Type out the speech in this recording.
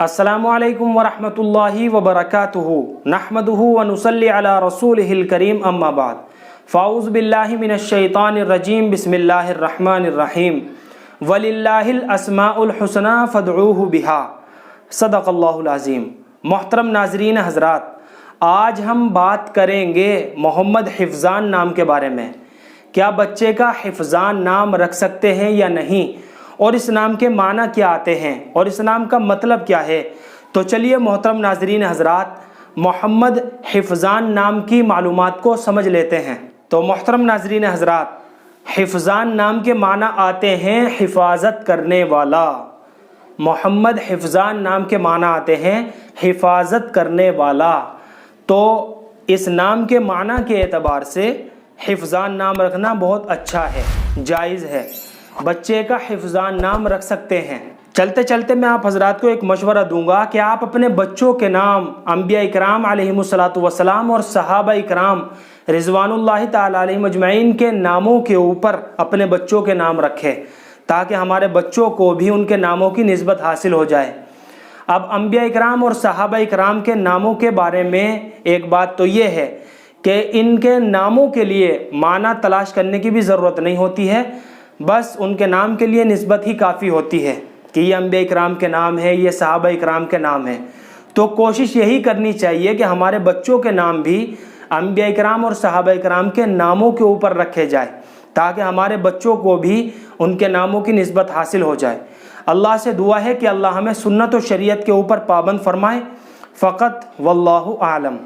السلام علیکم ورحمۃ اللہ وبرکاتہ نحمدہ ونصلی علی رسولہ الکریم اما بعد فاعوذ باللہ من الشیطان الرجیم بسم اللہ الرحمن الرحیم وللہ الاسماء الحسنی فادعوہ بہا صدق اللہ العظیم۔ محترم ناظرین حضرات، آج ہم بات کریں گے محمد حفظان نام کے بارے میں۔ کیا بچے کا حفظان نام رکھ سکتے ہیں یا نہیں، اور اس نام کے معنی کیا آتے ہیں، اور اس نام کا مطلب کیا ہے؟ تو چلیے محترم ناظرین حضرات، محمد حفظان نام کی معلومات کو سمجھ لیتے ہیں۔ تو محترم ناظرین حضرات، حفظان نام کے معنی آتے ہیں حفاظت کرنے والا۔ محمد حفظان نام کے معنی آتے ہیں حفاظت کرنے والا۔ تو اس نام کے معنی کے اعتبار سے حفظان نام رکھنا بہت اچھا ہے، جائز ہے، بچے کا حفظان نام رکھ سکتے ہیں۔ چلتے چلتے میں آپ حضرات کو ایک مشورہ دوں گا کہ آپ اپنے بچوں کے نام انبیاء اکرام علیہم الصلاۃ والسلام اور صحابہ اکرام رضوان اللہ تعالی علیہم اجمعین کے ناموں کے اوپر اپنے بچوں کے نام رکھیں، تاکہ ہمارے بچوں کو بھی ان کے ناموں کی نسبت حاصل ہو جائے۔ اب انبیاء اکرام اور صحابہ اکرام کے ناموں کے بارے میں ایک بات تو یہ ہے کہ ان کے ناموں کے لیے معنی تلاش کرنے کی بھی ضرورت نہیں ہوتی ہے، بس ان کے نام کے لیے نسبت ہی کافی ہوتی ہے کہ یہ انبیاء اکرام کے نام ہے، یہ صحابہ اکرام کے نام ہیں۔ تو کوشش یہی کرنی چاہیے کہ ہمارے بچوں کے نام بھی انبیاء اکرام اور صحابہ اکرام کے ناموں کے اوپر رکھے جائے، تاکہ ہمارے بچوں کو بھی ان کے ناموں کی نسبت حاصل ہو جائے۔ اللہ سے دعا ہے کہ اللہ ہمیں سنت و شریعت کے اوپر پابند فرمائے۔ فقط واللہ اعلم۔